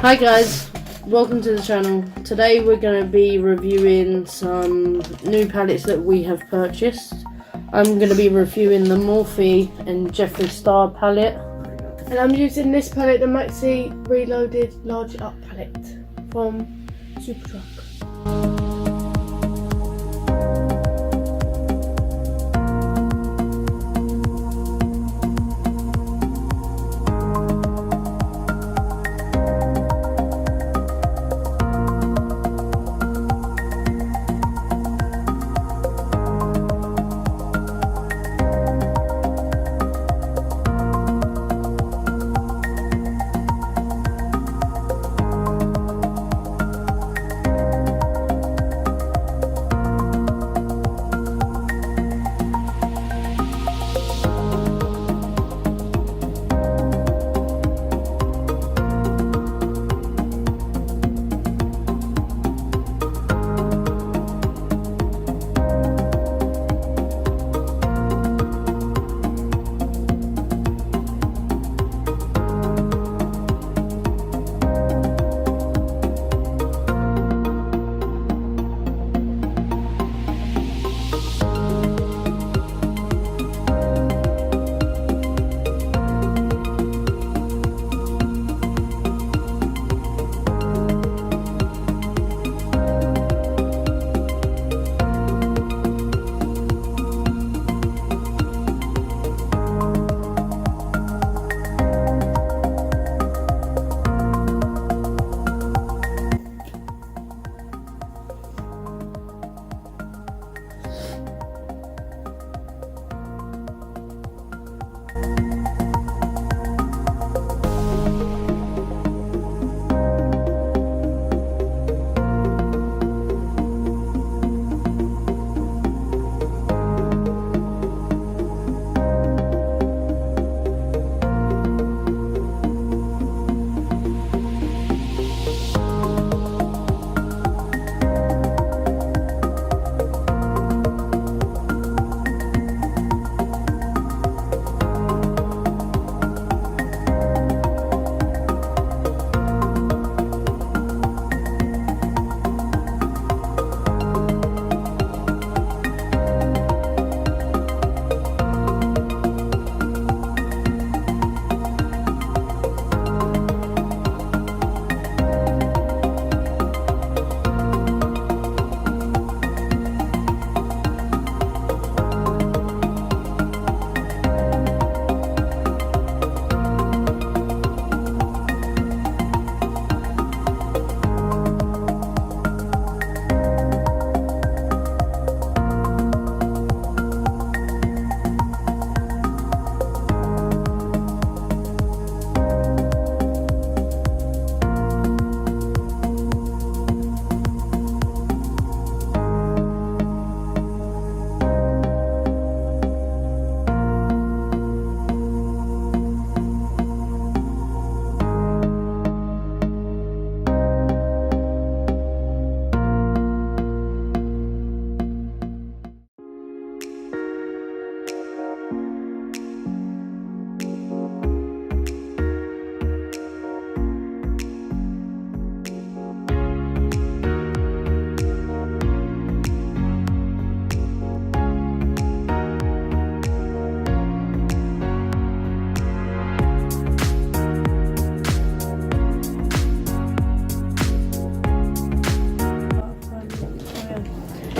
Hi guys, welcome to the channel. Today we're going to be reviewing some new palettes that we have purchased. I'm going to be reviewing the Morphe and Jeffree Star palette. And I'm using this palette, the Maxi Reloaded Large Up palette from Superdrug.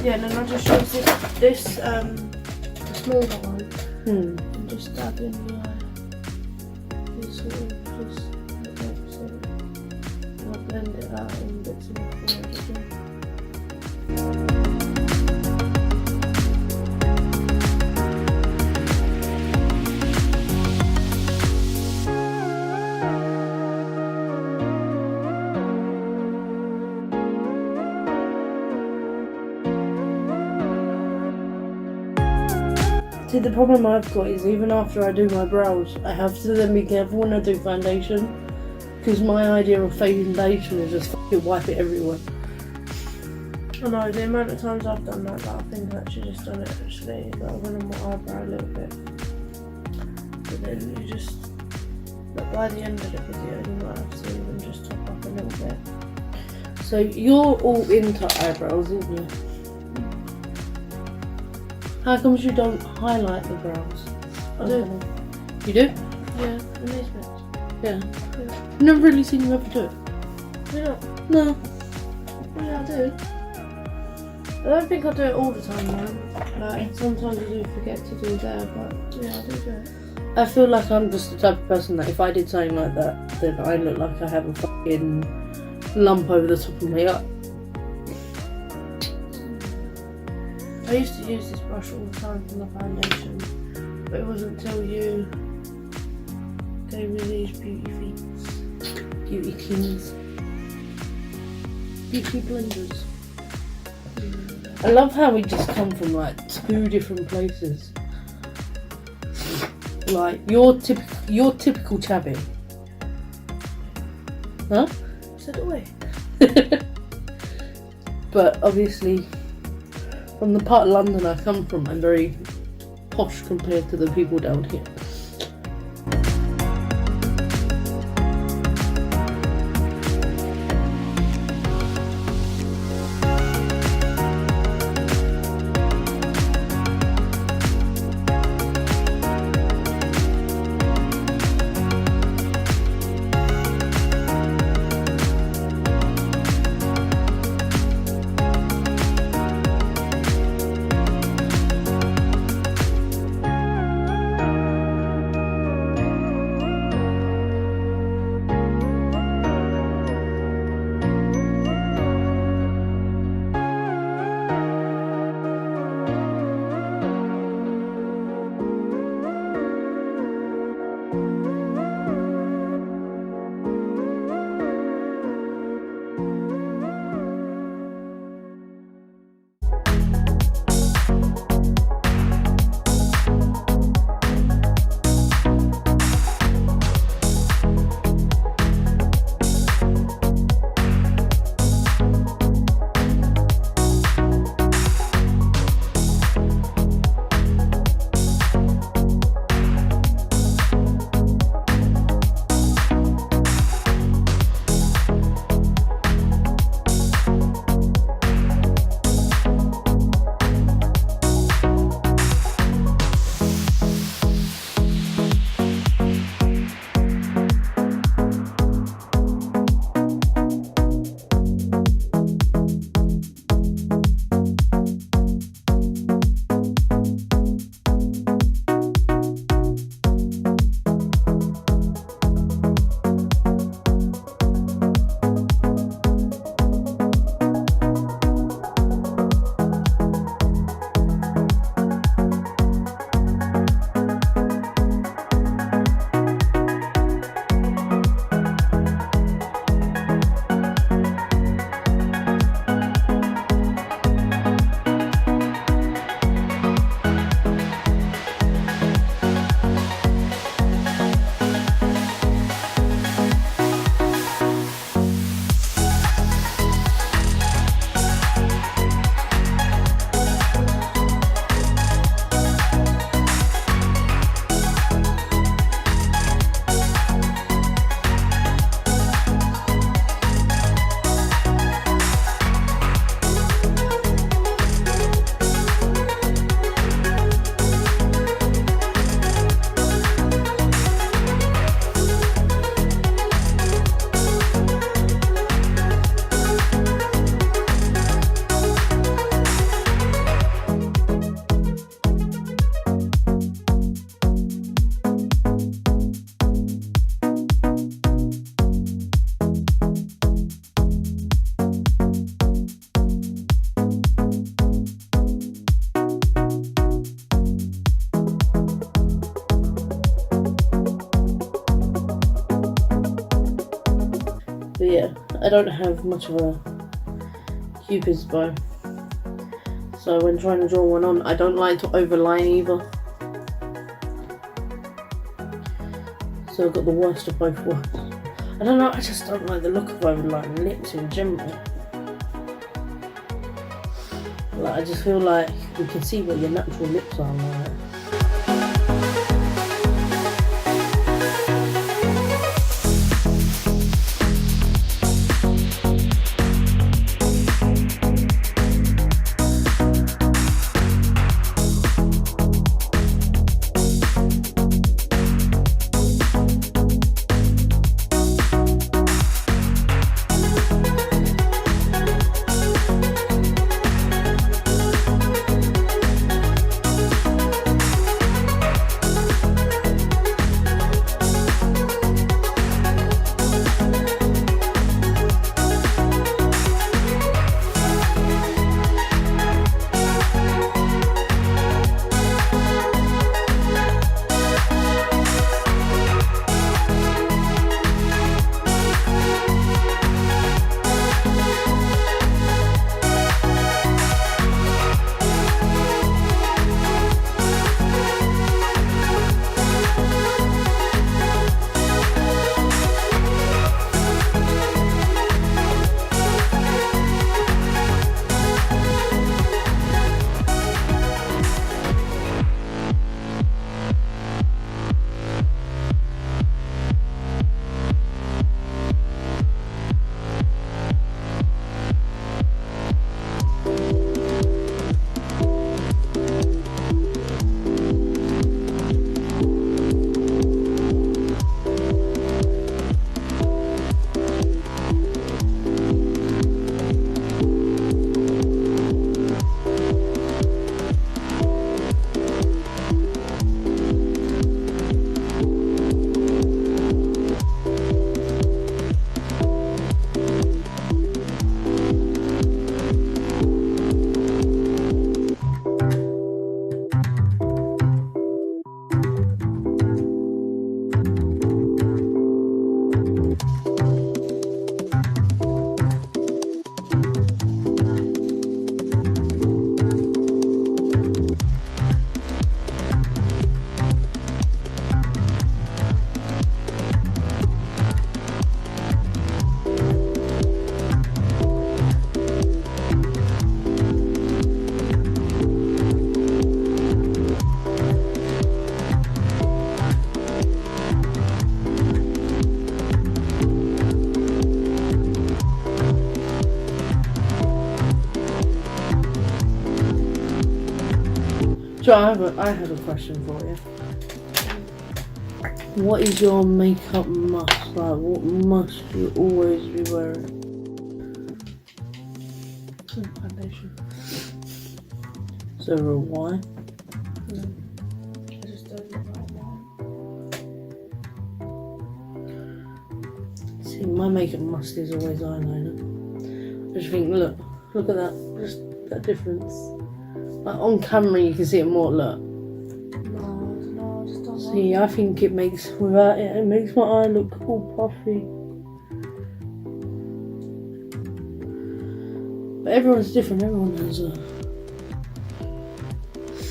Yeah, and then I just use this small one and just dab in the eye. This sort of just like so. And I blend it out in bits and pieces again. See, the problem I've got is even after I do my brows, I have to then be careful when I do foundation, because my idea of foundation is just fucking wipe it everywhere. I know, the amount of times I've done that, I think I've actually just done it actually, but I went on my eyebrow a little bit. But then you just, but by the end of the video, you might have to even just top up a So you're all into eyebrows, aren't you? How come you don't highlight the brows? I do. You do? Yeah, in these bits. Yeah. Yeah. I've never really seen you ever do it. Yeah. No. Yeah, I do. I don't think I do it all the time, man. Like, sometimes I do forget to do there, but yeah, I do it. I feel like I'm just the type of person that if I did something like that, then I look like I have a fucking lump over the top of my eye. I used to use this brush all the time for my foundation, but it wasn't until you gave me these beauty feats. Beauty kings. Beauty blenders. I love how we just come from like 2 different places. Like you're typical chabby. Huh? Said away. But obviously from the part of London I come from, I'm very posh compared to the people down here. But yeah, I don't have much of a Cupid's bow. So when trying to draw one on, I don't like to overline either. So I've got the worst of both worlds. I don't know, I just don't like the look of overlining lips in general. Like, I just feel like you can see what your natural lips are like. So I have a question for you. What is your makeup must? Like, what must you always be wearing? Foundation. So why? No. I just don't know why. See, my makeup must is always eyeliner. I just think, look at that, just that difference. Like on camera, you can see it more. Look. No, I just don't See, I think it makes without it makes my eye look all puffy. But everyone's different. Everyone has a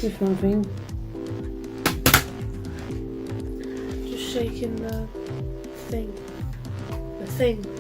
different thing. Just shaking the thing. The thing.